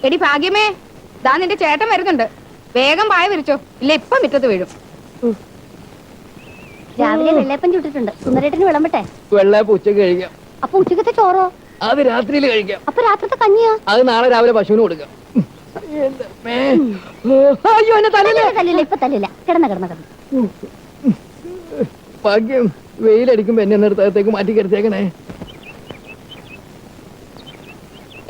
എടി ഭാഗ്യമേ, ദാ നിന്റെ ചേട്ടൻ വരുന്നുണ്ട്. വേഗം പായ വിരിച്ചോ, ഇല്ല ഇപ്പം മുറ്റത്ത് വീഴും. രാവിലെ വെള്ളയപ്പം ചുട്ടിട്ടുണ്ട്. സുന്ദരേട്ടന് വിളമ്പട്ടെ? വെള്ളയപ്പം ഉച്ചക്ക് കഴിക്കാം. അപ്പൊ ഉച്ചക്കത്തെ ചോറോ? അത് രാത്രിയിൽ കഴിക്കാം. അപ്പൊ രാത്രിത്തെ കഞ്ഞിയോ? അത് നാളെ രാവിലെ പശുവിന് കൊടുക്കാം. ഇപ്പൊ തല്ലില്ല. കിടന്ന ഭാഗ്യം, വെയിലടിക്കുമ്പോ എന്നെ നിർത്തത്തേക്ക് മാറ്റി കിടത്തേക്കണേ.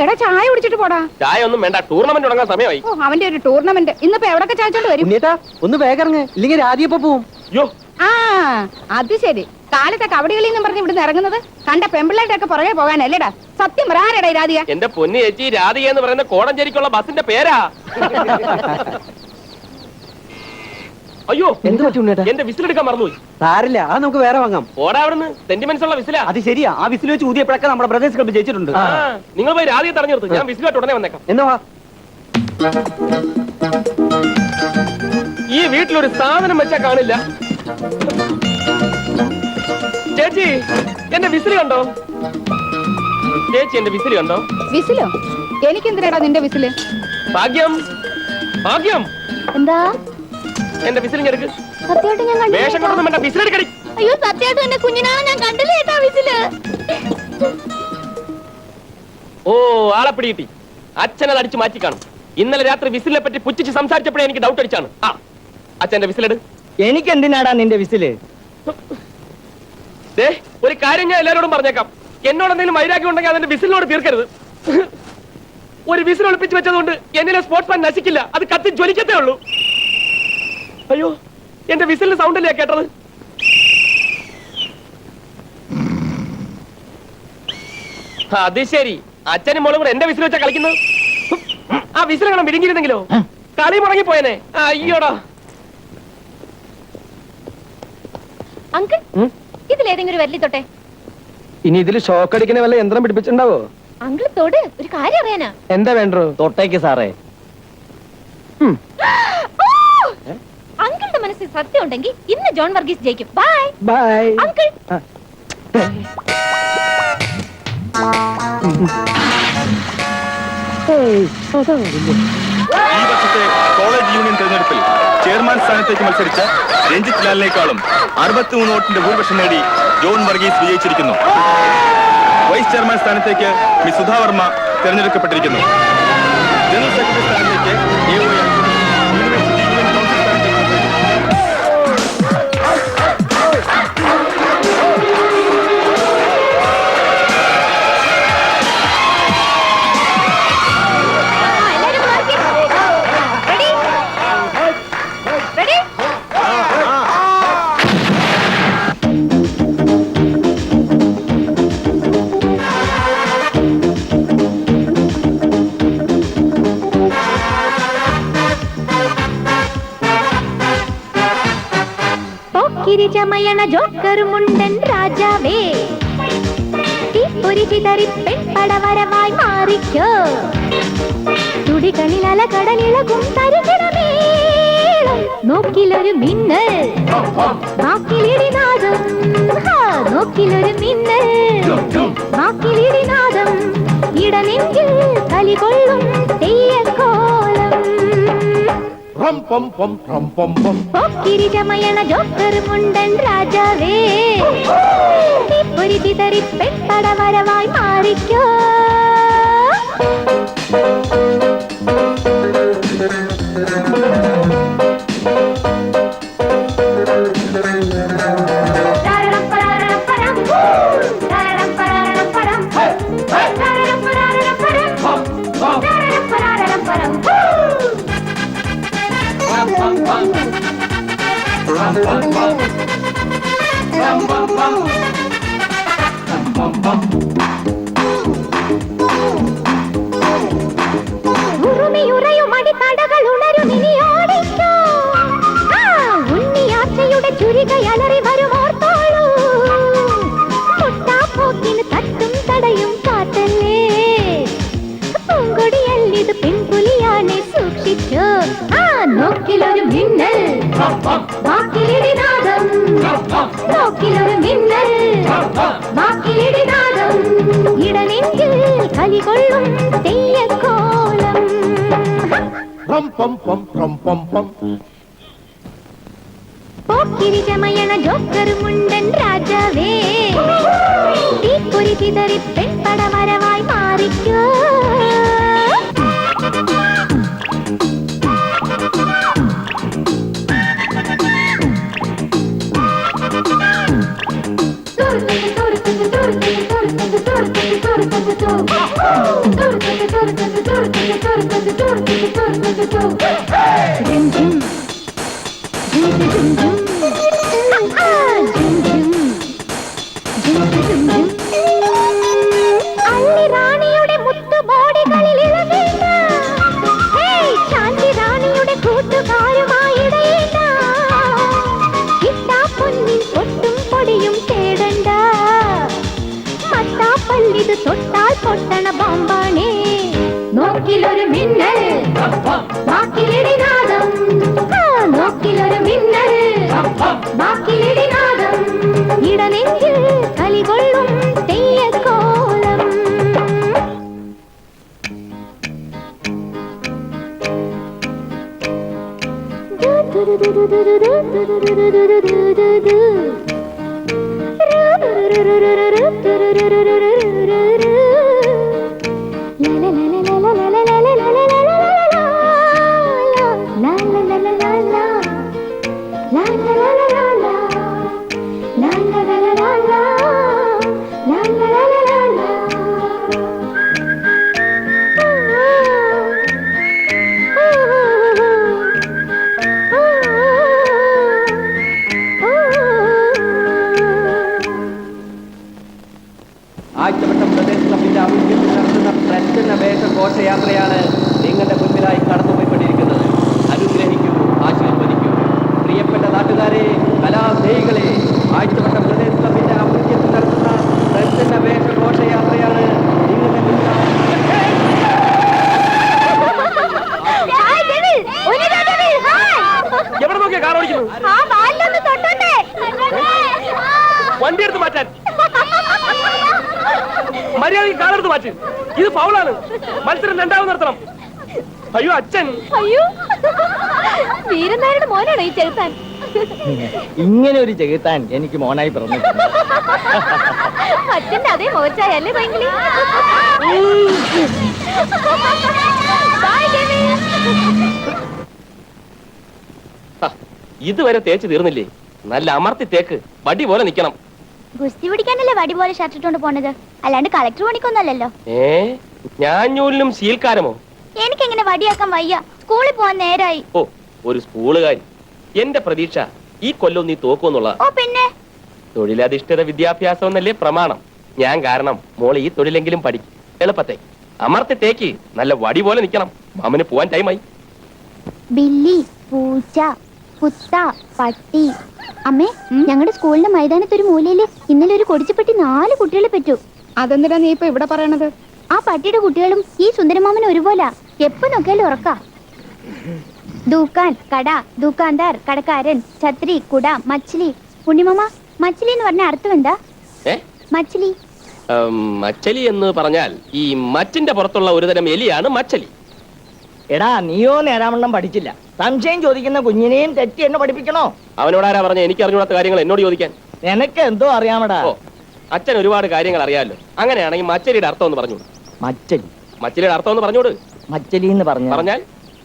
എടാ ചായ കുടിച്ചിട്ട് പോടാ. ചായ ഒന്നും വേണ്ട, ടൂർണമെന്റ് തുടങ്ങാൻ സമയമായി. ഓ അവന്റെ ഒരു ടൂർണമെന്റ്. ഇന്നിപ്പോ എവിടൊക്കെ ചായച്ചോണ്ട് വരും? ഒന്ന് വേഗം ഇല്ലെങ്കിൽ രാധിയപ്പോ പോവും. ആ അത് ശരി. കാലത്തെ കബഡികളിൽ നിന്നും പറഞ്ഞ് ഇവിടുന്ന് ഇറങ്ങുന്നത് കണ്ട പെമ്പിള്ളേട്ടൊക്കെ പുറകെ പോകാനല്ലേടാ? സത്യം ആരെടാ രാധിക? എന്റെ പൊന്നി ചേച്ചി, രാധിക എന്ന് പറയുന്ന കോടഞ്ചേരിക്കുള്ള ബസിന്റെ പേരാ. അയ്യോ എന്ത് പറ്റും? എന്റെ വിസിലെടുക്കാൻ മറന്നുപോയി. സാരില്ല, അത് നമുക്ക് വേറെ വാങ്ങാം. ഓടാ അവിടുന്ന്, സെന്റിമെന്റ്സ് ഉള്ള വിസിലാ. അത് ശരിയാ, ആ വിസിൽ വെച്ച് ഊതിയപ്പോഴൊക്കെ നമ്മുടെ ബ്രദേഴ്സ് ക്ലബ്ബ് ജയിച്ചിട്ടുണ്ട്. നിങ്ങൾ പോയി രാധിക തെരഞ്ഞു നിർത്തും, ഞാൻ വിസിലായിട്ട് ഉടനെ വന്നേക്കാം. എന്നാ ഈ വീട്ടിലൊരു സാധനം വെച്ചാ കാണില്ല. ചേച്ചി എന്റെ വിസിൽ കണ്ടോ? ചേച്ചി എന്റെ വിസിൽ കണ്ടോ? വിസിലോ? എനിക്കെന്തിനാടാ നിന്റെ വിസില്? ഭാഗ്യം, ഭാഗ്യം, എന്താ എന്റെ വിസിൽ എടുക്ക്. സത്യമായിട്ട് ഞാൻ കണ്ടില്ല. വേഷം കൊണ്ടൊന്നും വേണ്ട, വിസിലെടുക്കടി. അയ്യോ സത്യമായിട്ട് എന്റെ കുഞ്ഞിനാണ് ഞാൻ കണ്ടില്ല കേട്ടാ വിസില്. ഓ ആളെ പിടികിട്ടി. അച്ഛനത് അടിച്ചു മാറ്റി കാണും. ഇന്നലെ രാത്രി വിസിലിനെ പറ്റി പുച്ഛിച്ച് സംസാരിച്ചപ്പോഴേ എനിക്ക് ഡൗട്ട് അടിച്ചാണ്. ആ അച്ഛന്റെ വിസിലെട്. എനിക്ക് എന്തിനാടാ നിന്റെ വിസില്? ഒരു കാര്യം ഞാൻ എല്ലാവരോടും പറഞ്ഞേക്കാം, എന്നോട് എന്തെങ്കിലും വൈരാഗ്യം ഉണ്ടെങ്കിൽ അതിന്റെ വിസിലിനോട് തീർക്കരുത്. ഒരു വിസിൽ ഒളിപ്പിച്ച് വെച്ചതുകൊണ്ട് എന്നിലെ സ്പോർട്സ്മാൻ നശിക്കില്ല, അത് കത്തി ജ്വലിക്കത്തേ ഉള്ളൂ. അയ്യോ എന്റെ വിസിലിന്റെ സൗണ്ട് അല്ലേ കേട്ടത്? അത് ശരി, അച്ഛനും മോളും കൂടെ എന്റെ വിസിൽ വെച്ചാ കളിക്കുന്നത്. ആ വിസിൽ കാണാൻ വിരിഞ്ഞിരുന്നെങ്കിലോ കളി മുടങ്ങിപ്പോയനെ. അയ്യോടാ. അങ്കിൾ ഇതിലേതെങ്കിലും ഒരു വരലി തൊട്ടെ. ഇനി ഇതിൽ ഷോക്ക് അടിക്കുന്ന വല്ല യന്ത്രം പിടിപ്പിച്ചിട്ടുണ്ടാവോ? അങ്കിൾ തൊട്, ഒരു കാര്യം അറിയാനാ. എന്താ വേണ്ടോ? തൊട്ടേക്ക് സാറേ. അങ്കിളുടെ മനസ്സിൽ സത്യം ഉണ്ടെങ്കിൽ ഇന്ന് ജോൺ വർഗീസ് ജയിക്കും. Bye bye uncle. ഈ വർഷത്തെ കോളേജ് യൂണിയൻ തെരഞ്ഞെടുപ്പിൽ ചെയർമാൻ സ്ഥാനത്തേക്ക് മത്സരിച്ച രഞ്ജിത്ത് ലാലിനേക്കാളും 63 വോട്ടിന്റെ ഭൂരിപക്ഷം നേടി ജോൺ വർഗീസ് വിജയിച്ചിരിക്കുന്നു. വൈസ് ചെയർമാൻ സ്ഥാനത്തേക്ക് മിസ് സുധാ വർമ്മ തെരഞ്ഞെടുക്കപ്പെട്ടിരിക്കുന്നു. ജനറൽ സെക്രട്ടറി സ്ഥാനത്തേക്ക് യൂണിവേഴ്സിറ്റി യൂണിയൻ കൗൺസിൽ സ്ഥാനത്തേക്ക് കിരിചമയണ ജോക്കർ മുണ്ടൻ രാജാവേ, ഒരു ചിതറിപ്പെൺ പടവരവായി മാറിക്കോ. തുടികളിൽ അലകടലിളകും തരികിടമേളം, നോക്കിലൊരു മിന്നൽ നാക്കിലിടിനാദം. നോക്കിലൊരു മിന്നൽ നാക്കിലിടിനാദം, ഇടനെഞ്ചിൽ കലികൊള്ളും തെയ്യക്കോലം. കിരിചമയണ ജോക്കർ മുണ്ടൻ രാജാവേ, ഒരു ചിതറിപ്പെൺ പടവരവായി മാറിക്കോ. ഉറുമിയുറയും അടിത്തടകൾ ഉണരും, ഇനി ഓടിക്കോ. ഉണ്ണിയാച്ചയുടെ ചുരികയലറി വരും, ഓർത്തോളൂ. മുട്ടാപ്പോക്കിന് തട്ടും തടയും കാറ്റല്ലേ, പൂങ്കൊടിയല്ലിത് പെൺപുലിയാണെ സൂക്ഷിച്ചോ. നോക്കിലൊരു മിന്നൽ നാക്കിലിടിനാദം, നോക്കിലൊരു മിന്നൽ നാക്കിലിടിനാദം. കലികൊള്ളും തെയ്യക്കോലം. പോക്കിരി ചമയണ ജോക്കർ മുണ്ടൻ രാജാവേ, തീപ്പൊരി ചിതറി പെൺപടമരമായി മാറിക്കോ. റാണിയുടെ മുത്തുബോടികളിൽ ഇളകേണ്ട, ശാന്തി റാണിയുടെ കൂട്ടുകാരുമായിടേണ്ട. കിട്ടാ പൊന്നിൻ പൊട്ടും പൊടിയും തേടണ്ട, മത്താപ്പല്ലിത് തൊട്ടാൽ പൊട്ടണ ബോംബാണേ. നോക്കിലൊരു മിന്നൽ ബാക്കിലിടിനാദം, നോക്കിലൊരു മിന്നൽ ബാക്കിലിടിനാദം. ഇടനെഞ്ചിൽ കലികൊള്ളും തെയ്യക്കോലം. ആഴ്ചവട്ടം പ്രദേശ സഭയുടെ ആഭിമുഖ്യത്തിൽ നടത്തുന്ന പ്രച്ഛന്ന വേഷ ഘോഷയാത്രയാണ് നിങ്ങളുടെ മുൻപിലായി കടന്നുപോയിക്കൊണ്ടിരിക്കുന്നത്. അനുഗ്രഹിക്കൂ, ആശീർവദിക്കൂ. പ്രിയപ്പെട്ട നാട്ടുകാരെ, കലാസ്നേഹികളെ, ആഴ്ചവട്ടം പ്രദേശ സഭയുടെ ആഭിമുഖ്യത്തിൽ നടത്തുന്ന പ്രച്ഛന്ന വേഷ ഘോഷയാത്രയാണ് നിങ്ങളുടെ മുൻപിലായി. എവിടെ നോക്കിയാ കാർ ഓടിക്കുന്നു? വണ്ടി എടുത്ത് മാറ്റാൻ മര്യാദ കാലെടുത്ത് മാറ്റി. ഇത് ഫൗളാണ്. മത്സരം രണ്ടാമത് നടത്തണം. അയ്യോ അച്ഛൻ, അയ്യോ, വീരനാരുടെ മോനാണ് ഈ ചെറുത്താൻ. ഇങ്ങനെ ഒരു ചെകുത്താൻ എനിക്ക് മോനായി പറഞ്ഞു. അച്ഛന്റെ അതേ മോച്ചായല്ലേ ഭയങ്കര. ഇതുവരെ തേച്ച് തീർന്നില്ലേ? നല്ല അമർത്തി തേക്ക്, വടി പോലെ നിക്കണം. ഗുസ്തി പിടിക്കാനല്ലേ വടി പോലെ ഷർട്ട് ഇട്ടോണ്ട് പോണത്, അല്ലാണ്ട് കളക്ടർ പണിക്കൊന്നല്ലോ. ഞാഞ്ഞൂലിനും ശീൽക്കാരമോ? എനിക്കെങ്ങനെ വടിയാക്കാൻ വയ്യ, സ്കൂളിൽ പോവാൻ നേരായി. ഓ, ഒരു സ്കൂളുകാരി. എന്റെ പ്രതീക്ഷ ഈ കൊല്ലം നീ തോക്കുന്നുള്ള. ഓ പിന്നെ തൊഴിലധിഷ്ഠിത വിദ്യാഭ്യാസം എന്നല്ലേ പ്രമാണം. ഞാൻ കാരണം മോള് ഈ തൊഴിലെങ്കിലും പഠിക്കും. എളുപ്പത്തെ അമർത്തി തേക്ക്, നല്ല വടി പോലെ നിക്കണം. മാമന് പോവാൻ ടൈമായി. ബില്ലി, പൂച്ച, കുത്ത, പട്ടി. അമ്മേ, ഞങ്ങളുടെ സ്കൂളിന്റെ മൈതാനത്ത് ഒരു മൂലയില് ഇന്നലെ ഒരു കൊടിച്ചപ്പെട്ടി 4 കുട്ടികളെ പറ്റൂ. അതെന്തിനാ നീ ഇപ്പൊ ഇവിടെ പറയണത്? ആ പട്ടിയുടെ കുട്ടികളും ഈ സുന്ദരമാമനും ഒരുപോലെ. എപ്പോ നോക്കിയാലും ഉറക്ക. ദൂക്കാൻ, കട, ദൂക്കാന്താർ, കടക്കാരൻ, ഛത്രി, കുട, മച്ചിലി. ഉണ്ണിമാമ, മച്ചിലി എന്ന് പറഞ്ഞ അർത്ഥം എന്താ? മച്ചിലി മച്ചലി എന്ന് പറഞ്ഞാൽ ഈ മച്ചിന്റെ പുറത്തുള്ള ഒരുതരം എലിയാണ് മച്ചലി. എടാ, നീയോ നേരാവണ്ണം പഠിച്ചില്ല. സംശയം ചോദിക്കുന്ന കുഞ്ഞിനെയും തെറ്റി എന്നെ പഠിപ്പിക്കണോ? അവനോടാരാ പറഞ്ഞ എനിക്ക് അറിഞ്ഞൂടാത്ത കാര്യങ്ങൾ എന്നോട് ചോദിക്കാൻ? നിനക്ക് എന്തോ അറിയാമടാ. ഓ, അച്ഛൻ ഒരുപാട് കാര്യങ്ങൾ അറിയാമല്ലോ. അങ്ങനെയാണെങ്കിൽ മച്ചലിയുടെ അർത്ഥം ഒന്ന് പറഞ്ഞോളൂ. മച്ചലി, മച്ചലിയുടെ അർത്ഥം ഒന്ന് പറഞ്ഞോട്. മച്ചലി എന്ന് പറഞ്ഞാൽ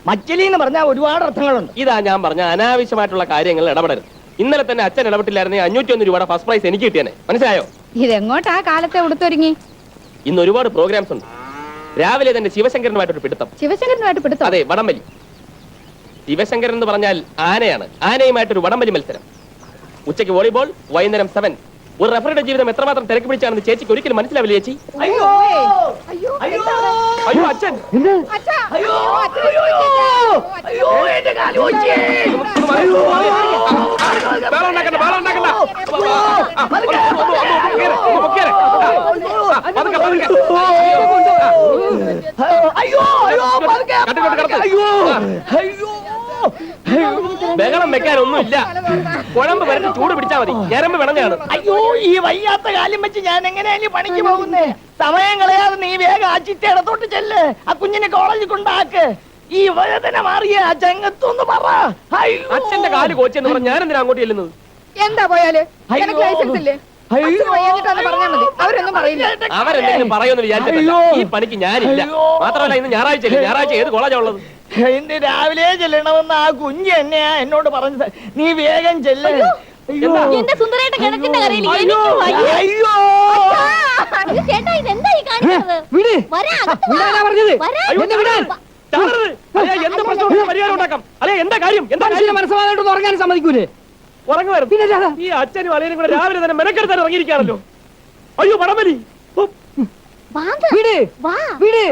മച്ചലി എന്ന് പറഞ്ഞാൽ ഒരുപാട് അർത്ഥങ്ങളുണ്ട്. ഇതാ ഞാൻ പറഞ്ഞ അനാവശ്യമായിട്ടുള്ള കാര്യങ്ങൾ ഇടപെടരുത്. ഇന്നലെ തന്നെ അച്ഛൻ ഇടപെട്ടില്ലായിരുന്നെങ്കിൽ 501 രൂപയുടെ ഫസ്റ്റ് പ്രൈസ് എനിക്ക് കിട്ടിയേനെ. മനസ്സിലായോ? ഇതെങ്ങോട്ടാ കാലത്തെ ഉടുത്തൊരുങ്ങി? ഇന്ന് ഒരുപാട് പ്രോഗ്രാംസ് ഉണ്ട്. രാവിലെ തന്നെ ശിവശങ്കരനുമായിട്ടൊരു പിടുത്തം. ശിവശങ്കരനുമായിട്ട് പിടുത്തം? അതെ, വടംവലി. ശിവശങ്കരൻ എന്ന് പറഞ്ഞാൽ ആനയാണ്. ആനയുമായിട്ടൊരു വടംവലി മത്സരം. ഉച്ചയ്ക്ക് വോളിബോൾ, വൈകുന്നേരം 7. ഒരു റഫറിയുടെ ജീവിതം എത്രമാത്രം തിരക്ക് പിടിച്ചാണെന്ന് ചേച്ചിക്ക് ഒരിക്കലും മനസ്സിലാവില്ല ചേച്ചി. അയ്യോ, അയ്യോ അച്ഛൻ, ബഹളം വെക്കാനൊന്നുമില്ല. കുഴമ്പ് വരട്ട് ചൂട് പിടിച്ചാ മതി. ഞരമ്പ് വിളഞ്ഞാണ്. അയ്യോ, ഈ വയ്യാത്ത കാലം വെച്ച് ഞാൻ എങ്ങനെയാ പണിക്ക് പോകുന്നേ? സമയം കളയാതെ നീ വേഗം ആ ചിറ്റ ഇടത്തോട്ട് ചെല്ല്. ആ കുഞ്ഞിനെ കോളേജിൽ കൊണ്ടാക്ക്. ഈ വേദന മാറിയ ആ ചങ്ങത്തൊന്ന് പറ. അയ്യോ. അച്ഛന്റെ കാല് കോച്ചെന്ന് പറഞ്ഞ ഞാൻ എന്തിനാ അങ്ങോട്ട് ചെല്ലുന്നത്? എന്താ പോയാല് അയ്യോ. എനിക്ക് ലൈസൻസ് ഇല്ലേ? അയ്യോ. അച്ഛന് വയ്യാഞ്ഞിട്ടാന്ന് പറഞ്ഞാ മതി. അവരൊന്നും പറയില്ല. അവരെന്തെങ്കിലും പറയുമെന്ന് വിചാരിച്ചില്ല. അയ്യോ. ഈ പണിക്ക് ഞാനില്ല. അയ്യോ. മാത്രമല്ല ഇന്ന് ഞായറാഴ്ച ഞായറാഴ്ച ഏത് കോളേജാ ഉള്ളത്? ഇന്ന് രാവിലെ ചെല്ലണമെന്ന് ആ കുഞ്ഞ് എന്നെയാ എന്നോട് പറഞ്ഞത്. നീ വേഗം ചെല്ല്. അയ്യോ. എന്റെ സുന്ദരേട്ടൻ കിണറ്റിന്റെ കരയിൽ അയ്യോ. അയ്യോ. ചേട്ടാ ഇതെന്താ ഈ കാണിക്കുന്നത്? വിട്. വരാ, അകത്ത് വാ. വിടാനാ പറഞ്ഞത്. വരാ. അയ്യോ, ചാടരുത്. അല്ലേ, എന്ത് പ്രശ്നം പരിഹാരം ഉണ്ടാക്കാം? അല്ലെ എന്താ കാര്യം? എന്താ കാര്യം? മനസ്സിലായിട്ട് ഉറങ്ങാൻ സമ്മതിക്കൂലേ? ഉറങ്ങുമായിരുന്നു. ഈ അച്ഛനും അളിയനും കൂടെ രാവിലെ തന്നെ മെനക്കെടുത്താൻ ഇറങ്ങിയിരിക്കുകയാണല്ലോ. അയ്യോ, പടമലി. വാങ്ങ്. വിട്. വാ. വിട്.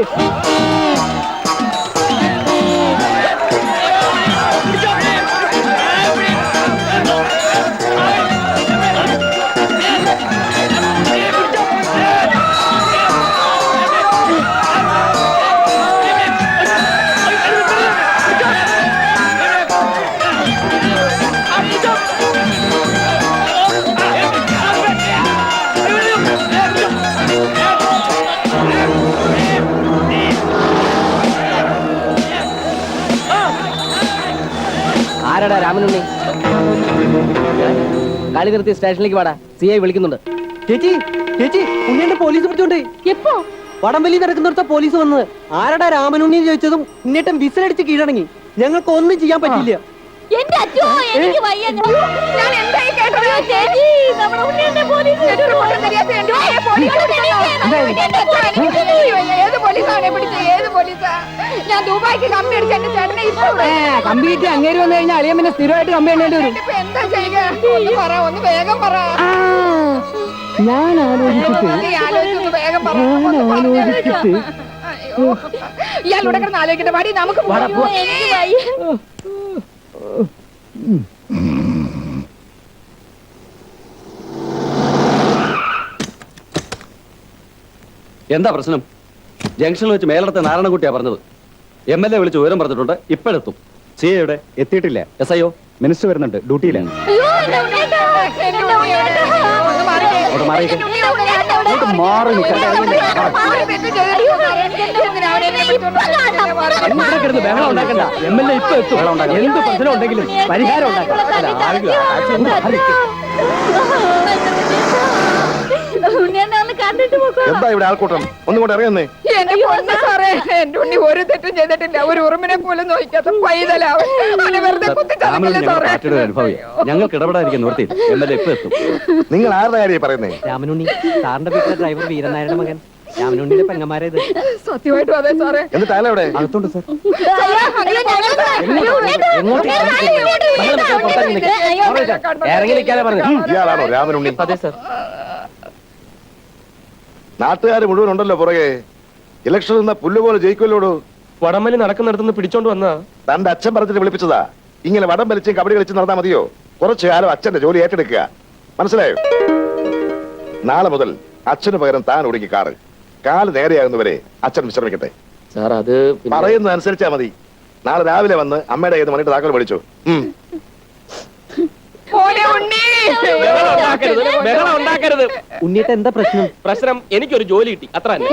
ആരാടാ രാമനുണ്ണി? കളി നിർത്തി സ്റ്റേഷനിലേക്ക് വാടാ. CI വിളിക്കുന്നുണ്ട്. ചേച്ചി ചേച്ചി ഉണ്ണിയുടെ പോലീസ് പിടിച്ചോണ്ട് എപ്പോ? വടംവലി നടക്കുന്നിടത്ത പോലീസ് വന്ന് ആരടാ രാമനുണ്ണി ചോദിച്ചതും ഉണ്ണിയേട്ടൻ വിസിലടിച്ച് കീഴടങ്ങി. ഞങ്ങൾക്ക് ഒന്നും ചെയ്യാൻ പറ്റില്ല. എന്റെ അച്ഛോ, എനിക്ക് വയ്യ. ഞാൻ എന്തായി കേട്ടത്? ചേച്ചി, നമ്മുടെ ഉണ്ണിയുടെ പോലീസ് ഒരു കൂട്ടം தெரியாத എന്റെ പോലീസ് ഏത് പോലീസാണ് പിടിച്ചത്? ഏത് പോലീസാ? ഞാൻ ദുബായിക്ക് കമ്പി അടിച്ച എന്റെ ചേട്ടനെ ഇപ്പൊ കമ്പിയിട്ട് അങ്ങേര് വന്നു കഴിഞ്ഞാൽ അളിയൻ പിന്നെ സ്ഥിരമായിട്ട് കമ്പി എണ്ണേണ്ടി വരും. ഇപ്പൊ എന്താ ചെയ്യുക? ഒന്ന് പറ, ഒന്ന് വേഗം പറ. ഞാൻ ആലോചിച്ചിട്ട് നീ ആലോചിച്ചൊന്ന് വേഗം പറ. ഒന്ന് പറഞ്ഞേക്ക്. അയ്യോ, ഇയാൾ ഇവിടെ കിടന്ന് ആലോചിക്കട്ടെ. പാടി നമുക്ക് പോവാം. എനിക്ക് വയ്യ. എന്താ പ്രശ്നം? ജംഗ്ഷനിൽ വെച്ച് മേലടത്തെ നാരായണൻകുട്ടിയാ പറഞ്ഞത്. MLA വിളിച്ച് ഉയരം പറഞ്ഞിട്ടുണ്ട്. ഇപ്പോഴെത്തും. CI ഇവിടെ എത്തിയിട്ടില്ല. SIO മിനിസ്റ്റർ വരുന്നുണ്ട്, ഡ്യൂട്ടിയിലാണ്. അയ്യോ, എന്റെ ഉണ്ണിയേട്ടാ. എന്റെ ഉണ്ണിയേട്ടാ. ഒന്ന് മാറിക്കേ. അവിടെ മാറിക്കേ. എന്റെ ഉണ്ണി അവിടെ ഉണ്ട്. അങ്ങോട്ട് മാറി നിൽക്കാൻ. ഒരു തെറ്റ് ചെയ്തിട്ടില്ല. എന്തിനാ അവനെ എന്നെ വിളിച്ചോണ്ട് വന്നത്? ഇവിടെ കിടന്ന് ബഹളം ഉണ്ടാക്കണ്ട. MLA ഇപ്പൊ എത്തും. ബഹളം ഉണ്ടാക്കണ്ട. എന്ത് പ്രശ്നം ഉണ്ടെങ്കിലും പരിഹാരം ഉണ്ടാക്കാം. ഉണ്ണിയേട്ടാ ഒന്ന് കണ്ടിട്ട് പോക്കോ. എന്താ ഇവിടെ ആൾക്കൂട്ടം? ഒന്നും കൂടെ അറിയുന്നേ. എന്റെ പൊന്ന് സാറേ, എന്റെ ഉണ്ണി ഒരു തെറ്റും ചെയ്തിട്ടില്ല. ഒരു ഉറുമിനെ പോലും നോക്കാത്ത പൈതലാവൻ. അവനെ വെറുതെ കുത്തിച്ചതല്ലേ ഞങ്ങൾ സാറേ? പാർട്ടിയുടെ അനുഭവി. ഞങ്ങൾക്ക് ഇടപെടാതിരിക്കാൻ നിർത്തി. MLA ഇപ്പൊ എത്തും. നിങ്ങൾ ആരുടെ കാര്യം പറയുന്നേ? രാമനുണ്ണി സാറിന്റെ വീട്ടിലെ ഡ്രൈവർ വീരനായരുടെ മകൻ. രാമനുണ്ണിയുടെ പെങ്ങന്മാരേത്. സത്യമായിട്ടും അതെ സാറേ. എന്നിട്ട് ആല എവിടെ? അകത്തോണ്ട് സാർ. ഇറങ്ങി നിൽക്കാനാ പറഞ്ഞു. ഇയാളാണോ രാമനുണ്ണി? അതെ സർ. നാട്ടുകാർ മുഴുവൻ ഉണ്ടല്ലോ പുറകെ. ഇലക്ഷൻ നിന്ന പുല്ലുപോലെ ജയിക്കുമല്ലോടു. വടംവലി നടക്കുന്നിടത്തുനിന്ന് പിടിച്ചോണ്ട് വന്നാ. തന്റെ അച്ഛൻ പറഞ്ഞിട്ട് വിളിപ്പിച്ചതാ. ഇങ്ങനെ വടം വലിച്ചും കബഡി കളിച്ചും നടന്നാ മതിയോ? കുറച്ചു കാലം അച്ഛന്റെ ജോലി ഏറ്റെടുക്കുക. മനസ്സിലായോ? നാളെ മുതൽ അച്ഛന് പകരം താൻ ഓടിക്ക് കാറ്. കാല് നേരെയാകുന്നവരെ അച്ഛൻ വിശ്രമിക്കട്ടെ. സാർ അത് പറയുന്നത് അനുസരിച്ചാ മതി. നാളെ രാവിലെ വന്ന് അമ്മയുടെ കയ്യിൽ നിന്ന് മണിട്ട് താക്കോൽ വിളിച്ചു. മോനെ ഉണ്ണി. ബഹളം ഉണ്ടാക്കരുത്. ഉണ്ണിയേട്ട എന്താ പ്രശ്നം? പ്രശ്നം എനിക്കൊരു ജോലി കിട്ടി, അത്ര തന്നെ.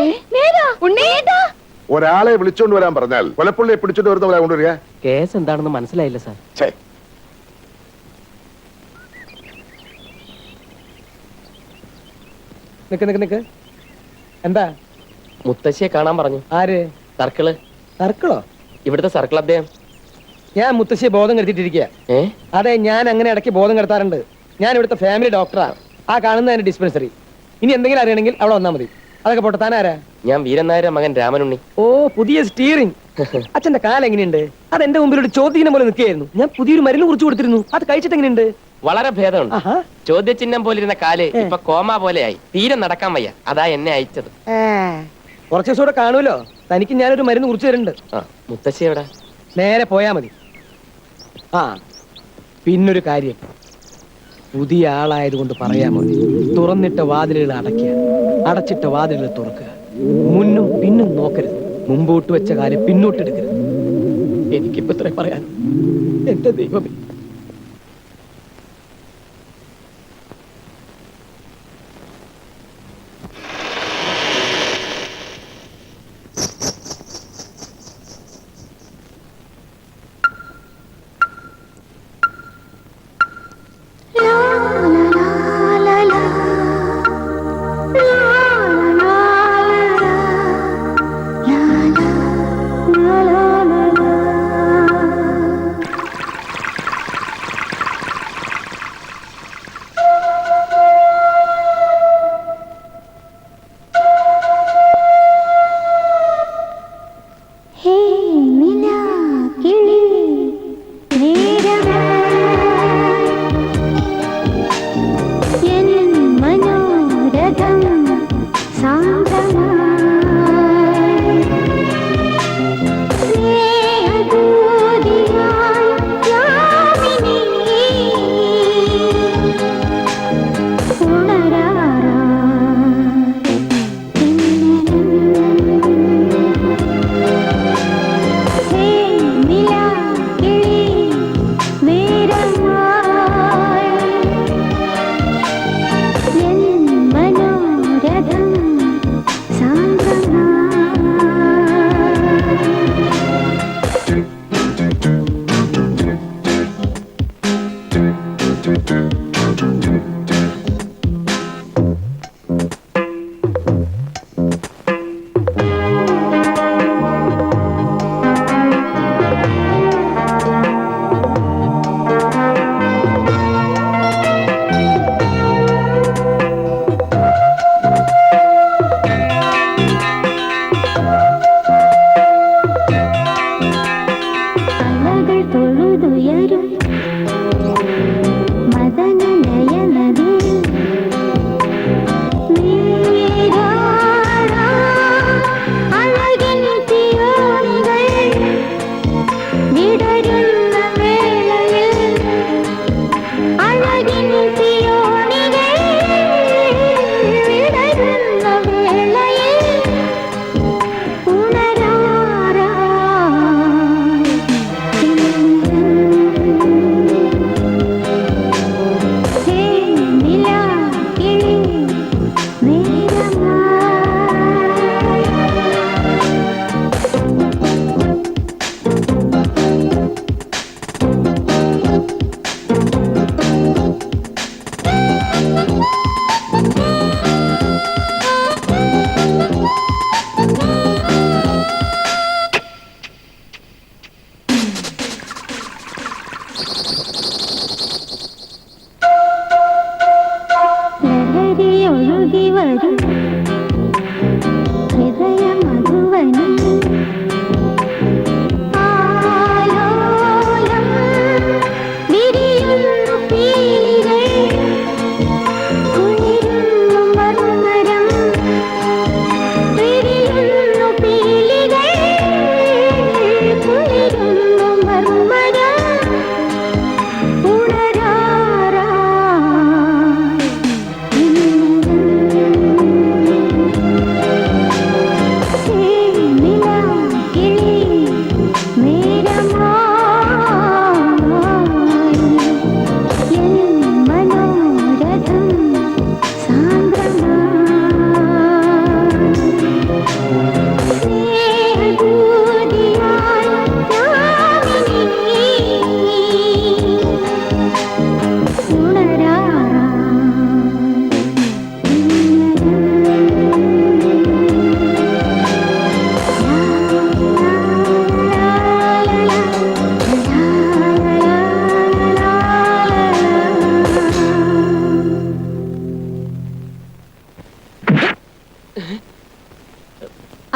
ഉണ്ണീട്ടാ. ഒരാളെ വിളിച്ചോണ്ട് വരാൻ പറഞ്ഞാൽ കൊലപ്പുള്ളിയെ പിടിച്ചോണ്ട് വരുന്നവരെ കൊണ്ടുവരിക. കേസ് എന്താണെന്ന് മനസ്സിലായില്ല സാർ. ഛേ, നിക്ക്. എന്താ? മുത്തശ്ശിയെ കാണാൻ പറഞ്ഞു. ആര്? സർക്കിള്. സർക്കിളോ? ഇവിടുത്തെ സർക്കിൾ അദ്ദേഹം. ഞാൻ മുത്തശ്ശിയെ ബോധം കെടുത്തിട്ടിരിക്കുക. അതെ, ഞാൻ അങ്ങനെ ഇടയ്ക്ക് ബോധം കെടുത്താറുണ്ട്. ഞാൻ ഇവിടുത്തെ ഫാമിലി ഡോക്ടറാ. ആ കാണുന്ന എന്റെ ഡിസ്പെൻസറി. ഇനി എന്തെങ്കിലും അറിയണമെങ്കിൽ അവിടെ വന്നാൽ മതി. അതൊക്കെ പോട്ടെ. താനാരാ? ഞാൻ വീരനായരുടെ മകൻ രാമനുണ്ണി. ഓ, പുതിയ സ്റ്റിയറിംഗ്. അച്ഛന്റെ കാലം എങ്ങനെയുണ്ട്? അത് എന്റെ മുമ്പിൽ ഒരു ചോദ്യം പോലെ നിൽക്കുകയായിരുന്നു. ഞാൻ പുതിയൊരു മരുന്ന് കുറിച്ച് കൊടുത്തിരുന്നു. അത് കഴിച്ചിട്ട് എങ്ങനെയുണ്ട്? വളരെ ഭേദമുണ്ട്. ആഹാ. ചോദ്യചിഹ്നം പോലിരുന്ന കാല് ഇപ്പൊ കോമ പോലെയായി. തീരെ നടക്കാൻ വയ്യ. അതാ എന്നെ അയച്ചത്. കുറച്ച് ദിവസം കൂടെ കാണുമല്ലോ. തനിക്ക് ഞാനൊരു മരുന്ന് കുറിച്ച് തരുന്നുണ്ട്. മുത്തശ്ശി എവിടെ? നേരെ പോയാ മതി. ആ, പിന്നൊരു കാര്യം. പുതിയ ആളായതുകൊണ്ട് പറയാൻ മതി. തുറന്നിട്ട വാതിലുകൾ അടയ്ക്കുക, അടച്ചിട്ട വാതിലുകൾ തുറക്കുക. മുന്നും പിന്നും നോക്കരുത്. മുമ്പോട്ട് വെച്ച കാര്യം പിന്നോട്ടെടുക്കരുത്. എനിക്കിപ്പോ ഇത്രേ പറയാൻ. എന്റെ ദൈവമേ.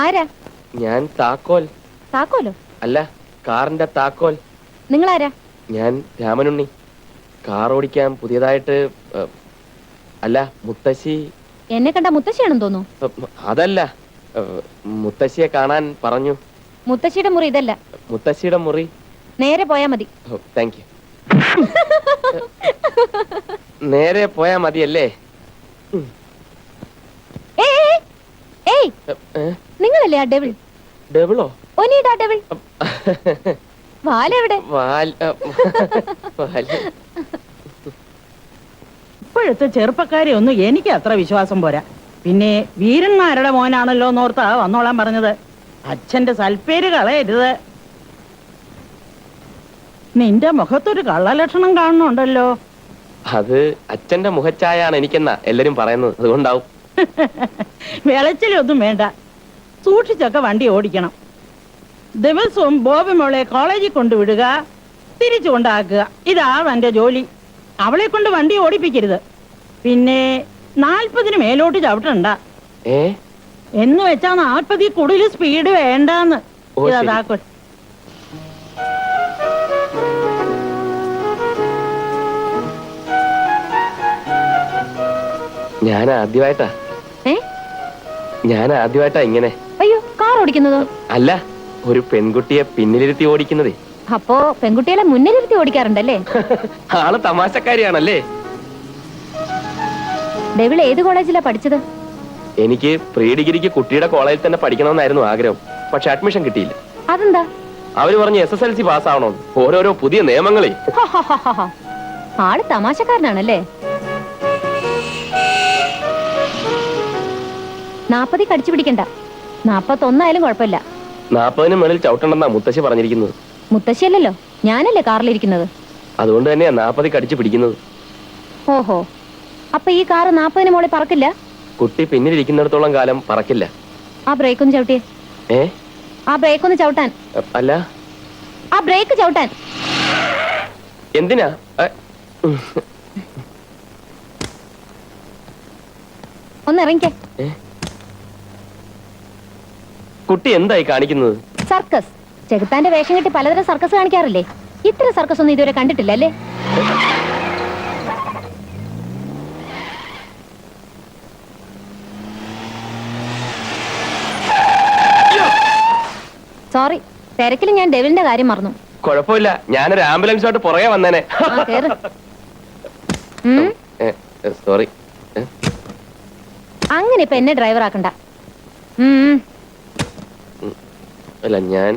ആരാ? ഞാൻ താക്കോൽ. താക്കോലോ? അല്ല, കാറിന്റെ താക്കോൽ. നിങ്ങളാരാ? ഞാൻ രാമനുണ്ണി. കാർ ഓടിക്കാൻ പുതിയതായിട്ട്. അല്ല, മുത്തശ്ശി. എന്നെ കണ്ട മുത്തശ്ശിയാണെന്ന് തോന്നുന്നു. അതല്ല, മുത്തശ്ശിയെ കാണാൻ പറഞ്ഞു. മുത്തശ്ശിയുടെ മുറി ഇതല്ല. മുത്തശ്ശിയുടെ മുറി നേരെ പോയാ മതി. Thank you. നേരെ പോയാ മതിയല്ലേ? നിങ്ങളല്ലേ ആ ഡെവിൾ? ഡെവിളോ? ഒനീടാ ഡെവിൾ. വാലെവിടെ? ഇപ്പോഴത്തെ ചെറുപ്പക്കാരെ ഒന്നും എനിക്ക് അത്ര വിശ്വാസം പോരാ. പിന്നെ വീരന്മാരുടെ മോനാണല്ലോ എന്നോർത്താ വന്നോളാൻ പറഞ്ഞത്. അച്ഛന്റെ സൽപ്പേര് കളയരുത്. നിന്റെ മുഖത്തൊരു കള്ളലക്ഷണം കാണുന്നുണ്ടല്ലോ. അത് അച്ഛന്റെ മുഖച്ചായാണ് എനിക്കെന്നാ എല്ലാരും പറയുന്നത്, അതുകൊണ്ടാവും. വിളച്ചിലൊന്നും വേണ്ട, സൂക്ഷിച്ചൊക്കെ വണ്ടി ഓടിക്കണം. ദിവസവും ബോബി മോളെ കോളേജിൽ കൊണ്ടുവിടുക, തിരിച്ചു കൊണ്ടാക്കുക. ഇതാണ് എന്റെ ജോലി. അവളെ കൊണ്ട് വണ്ടി ഓടിപ്പിക്കരുത്. പിന്നെ 40 മേലോട്ട് ചവിട്ടണ്ട. എന്ന് വെച്ചാ 40 കൂടുതൽ സ്പീഡ് വേണ്ടാന്ന്. ഇതാക്കോട്ടെ. ഞാൻ ആദ്യമായിട്ടാ ഇങ്ങനെ. അയ്യോ, കാർ ഓടിക്കുന്നതോ? അല്ല, ഒരു പെൺകുട്ടിയെ പിന്നിലിരുത്തി ഓടിക്കുന്നതേ. അപ്പോ പെൺകുട്ടികളെ മുന്നിലിരുത്തി ഓടിക്കാറുണ്ടല്ലേ? ആള് തമാശക്കാരിയാണല്ലേ. ഡെവിൾ ഏത് കോളേജിലാ പഠിച്ചത്? എനിക്ക് പ്രീ ഡിഗ്രിക്ക് കുട്ടിയുടെ കോളേജിൽ തന്നെ പഠിക്കണമെന്നായിരുന്നു ആഗ്രഹം. പക്ഷെ അഡ്മിഷൻ കിട്ടിയില്ല. അതെന്താ? അവര് പറഞ്ഞ് SSLC പാസ്സാവണം, ഓരോരോ പുതിയ നിയമങ്ങളെ. ആള് തമാശക്കാരനാണല്ലേ. 40 കടിച്ചു പിടിക്കണ്ട, 41 ആയാലും കുഴപ്പമില്ല. 40 മുകളിൽ ചവിട്ടണ്ടെന്നാ മുത്തശ്ശി പറഞ്ഞിരിക്കുന്നത്. മുത്തശ്ശിയല്ലല്ലോ, ഞാനല്ലേ കാറിലിരിക്കുന്നത്. അതുകൊണ്ട് തന്നെയാ 40 കടിച്ചു പിടിക്കുന്നത്. ഓഹോ, അപ്പൊ ഈ കാറ് 40 മുകളിൽ പറക്കില്ല? കുട്ടി പിന്നിലിരിക്കുന്നിടത്തോളം കാലം പറക്കില്ല. ആ ബ്രേക്ക് ഒന്ന് ചവിട്ടിയേ. ആ ബ്രേക്ക് ഒന്ന് ചവിട്ടാൻ. അല്ല, ആ ബ്രേക്ക് ചവിട്ടാൻ. എന്തിനാ? ഒന്ന് ഇറങ്ങിക്കേ. കുട്ടി എന്തായി കാണിക്കുന്നത്? സർക്കസ്. ചെകുത്താന്റെ വേഷം കെട്ടി പലതരം സർക്കസ് കാണിക്കാറില്ലേ? ഇത്ര സർക്കസ് ഒന്നും ഇതുവരെ കണ്ടിട്ടില്ല അല്ലേ? സോറി, തിരക്കിൽ ഞാൻ ഡെവിലിന്റെ കാര്യം മറന്നു. കുഴപ്പമില്ല, ഞാനൊരു ആംബുലൻസുമായിട്ട് പുറകെ വന്നേനെ. സോറി. അങ്ങനെ ഇപ്പൊ എന്നെ ഡ്രൈവർ ആക്കണ്ട. അല്ല, ഞാൻ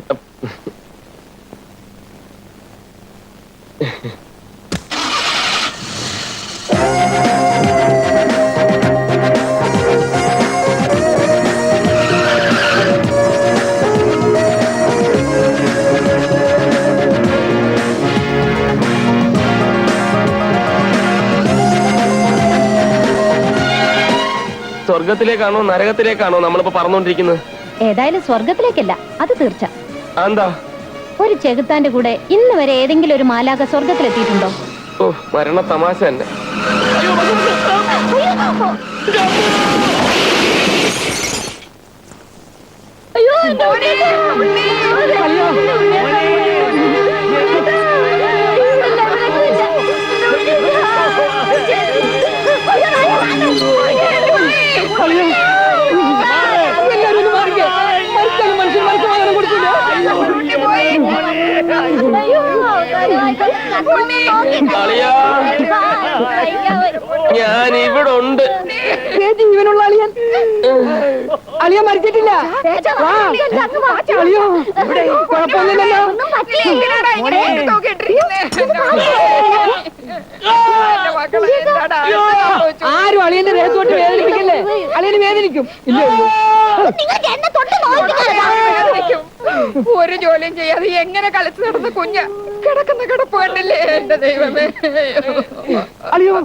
സ്വർഗത്തിലേക്കാണോ നരകത്തിലേക്കാണോ നമ്മളിപ്പോ പറഞ്ഞോണ്ടിരിക്കുന്നത്? ഏതായാലും സ്വർഗത്തിലേക്കല്ല, അത് തീർച്ച. എന്താ? ഒരു ചെകുത്താന്റെ കൂടെ ഇന്ന് വരെ ഏതെങ്കിലും ഒരു മാലാക സ്വർഗത്തിലെത്തിയിട്ടുണ്ടോ? ഓ, മരണ തമാശ തന്നെ. ഞാൻ ഇവിടെ ഉണ്ട്. ജീവനുള്ള അളിയൻ. അളിയൻ മരിച്ചിട്ടില്ല. അളിയോ, കുഴപ്പമൊന്നുമില്ലല്ലോ. ആരും അളിയന്റെ ദേഹത്തോട്ട് വേദനിപ്പിക്കല്ലേ. അളിയന് വേദനിക്കും. ഇല്ല, ഒരു ജോലിയും ചെയ്യാതെ എങ്ങനെ കളിച്ചു നടന്ന കുഞ്ഞ് കിടക്കുന്ന കിടപ്പ് കണ്ടില്ലേ എന്റെ ദൈവമേ. അളിയോ,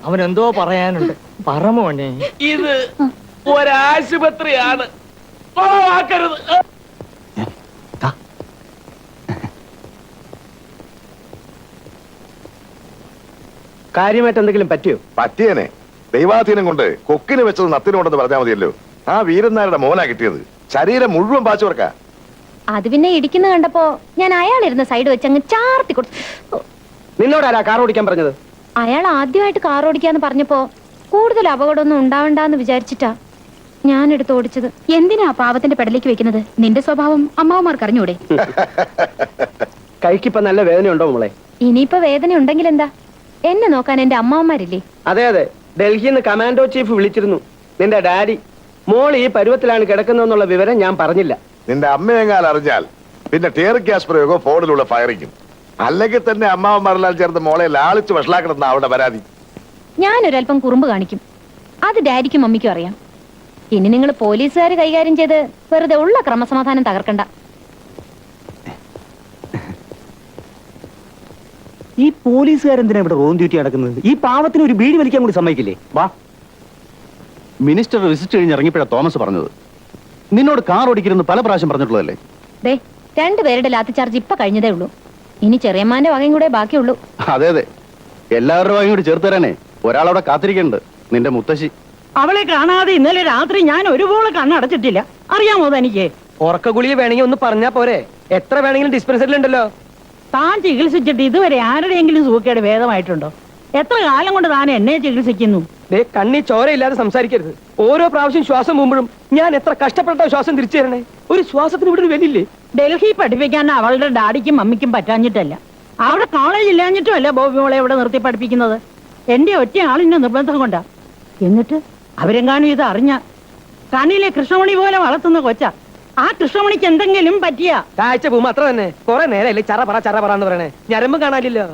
അവനെന്തോ പറയാനുണ്ട്, പറമോനെ. ഇത് ഒരാശുപത്രിയാണ്, കൊളവാക്കരുത്. കാര്യമായിട്ട് എന്തെങ്കിലും പറ്റിയോ? പറ്റിയനെ. ദൈവാധീനം കൊണ്ട് കൊക്കിന് വെച്ചത് നത്തിനുണ്ടെന്ന് പറഞ്ഞാൽ മതിയല്ലോ. ആ വീരന്മാരുടെ മോനാ കിട്ടിയത്. ശരീരം മുഴുവൻ പാച്ചുവർക്ക. അത് പിന്നെ ഇടിക്കുന്ന കണ്ടപ്പോ ഞാൻ അയാളിരുന്ന സൈഡ് വെച്ച് അങ്ങ് ചാർത്തി കൊടുത്തു. നിന്നോടാരാ കാർ ഓടിക്കാൻ പറഞ്ഞത്? അയാൾ ആദ്യമായിട്ട് കാർ ഓടിക്കാന്ന് പറഞ്ഞപ്പോ കൂടുതൽ അപകടമൊന്നും ഉണ്ടാവണ്ടെന്ന് വിചാരിച്ചിട്ടാ ഞാൻ എടുത്ത് ഓടിച്ചത്. എന്തിനാ പാവത്തിന്റെ പെടലേക്ക് വെക്കുന്നത്? നിന്റെ സ്വഭാവം അമ്മാവന്മാർക്ക് അറിഞ്ഞൂടെ? കൈക്കിപ്പോ നല്ല വേദനയുണ്ടോ മോളെ? ഇനിയിപ്പോ വേദന ഉണ്ടെങ്കിൽ എന്താ, എന്നെ നോക്കാൻ എന്റെ അമ്മാവന്മാരില്ലേ? അതെ അതെ, ഡൽഹിയിൽ നിന്ന് കമാൻഡോ ചീഫ് വിളിച്ചിരുന്നു. നിന്റെ ഡാഡി മോൾ ഈ പരുവത്തിലാണ് കിടക്കുന്നതെന്നുള്ള വിവരം ഞാൻ പറഞ്ഞില്ല. നിന്റെ അമ്മയെങ്ങാൽ അറിഞ്ഞാൽ പിന്നെ ടിയർ ഗ്യാസ് പ്രയോഗവും ഫോണിലുള്ള ഫയറിങ്ങും. അല്ലെങ്കിൽ തന്നെ അമ്മാവന്മാരെല്ലാം ചേർന്ന് മോളെ ലാളിച്ച് വഷളാക്കണമെന്ന അവിടെ പരാതി. ഞാനൊരല്പം കുറുമ്പ് കാണിക്കും, അത് ഡാഡിക്കും മമ്മിക്കും അറിയാം. ഇനി നിങ്ങൾ പോലീസുകാർ കൈകാര്യം ചെയ്ത് വെറുതെ ഉള്ള ക്രമസമാധാനം തകർക്കണ്ട. ഈ പോലീസുകാരെന്തിനാ ഇവിടെ റോം ഡ്യൂട്ടി നടക്കുന്നത്? ഈ പാവത്തിന് ഒരു ബീഡി വലിക്കാൻ കൂടി സമ്മതിക്കില്ലേ? വാ. മിനിസ്റ്റർ വിസിറ്റ് കഴിഞ്ഞ് ഇറങ്ങിയപ്പോഴാ തോമസ് പറഞ്ഞത്. നിന്നോട് കാർ ഓടിക്കരുന്ന് പല പ്രാവശ്യം പറഞ്ഞിട്ടുള്ളതല്ലേ? ദേ, രണ്ടുപേരുടെ ലാത്തി ചാർജ് ഇപ്പൊ കഴിഞ്ഞതേ ഉള്ളൂ. ഇനി ചെറിയമ്മാന്റെ വകയും കൂടെ ബാക്കിയുള്ളൂ. അതെ അതെ, എല്ലാവരുടെ വകയും കൂടി ചേർത്ത് തരാനേ ഒരാളവിടെ കാത്തിരിക്കുന്നുണ്ട്, നിന്റെ മുത്തശ്ശി. അവളെ കാണാതെ ഇന്നലെ രാത്രി ഞാൻ ഒരുപോലെ കണ്ണടച്ചിട്ടില്ല. അറിയാമോ തനിക്ക്? ഉറക്ക ഗുളിക വേണമെങ്കിൽ ഒന്ന് പറഞ്ഞാ പോരെ? എത്ര വേണമെങ്കിലും ഡിസ്പെൻസറിൽ ഉണ്ടല്ലോ. താൻ ചികിത്സിച്ചിട്ട് ഇതുവരെ ആരുടെയെങ്കിലും സൂക്കേട് ഭേദമായിട്ടുണ്ടോ? എത്ര കാലം കൊണ്ട് താൻ എന്നെ ചികിത്സിക്കുന്നു? കണ്ണി ചോരയില്ലാതെ സംസാരിക്കരുത്. ഓരോ പ്രാവശ്യം ശ്വാസം പോകുമ്പോഴും ഞാൻ എത്ര കഷ്ടപ്പെട്ട ശ്വാസം തിരിച്ചു തരണേ. ഒരു ശ്വാസത്തിന് ഇവിടെ ഒരു വിലയില്ലേ? ഡൽഹി പഠിപ്പിക്കാൻ അവളുടെ ഡാഡിക്കും മമ്മിക്കും പറ്റാഞ്ഞിട്ടല്ല, അവിടെ കോളേജ് ഇല്ലാഞ്ഞിട്ടും അല്ല ബോബി മോളെ ഇവിടെ നിർത്തി പഠിപ്പിക്കുന്നത്. എന്റെ ഒറ്റ ആളിന്റെ നിർബന്ധം കൊണ്ടാ. എന്നിട്ട് അവരെങ്ങാനും ഇത് അറിഞ്ഞ കണ്ണിലെ കൃഷ്ണമണി പോലെ വളർത്തുന്ന കൊച്ച. ആ കൃഷ്ണമണിക്ക് എന്തെങ്കിലും പറ്റിയ കാഴ്ച പോകുമ്പോ അത്ര തന്നെ. കുറെ നേരമല്ലേ ചറ പറ എന്ന് പറയണേ. ഞരമ്പ് കാണാനില്ലോ.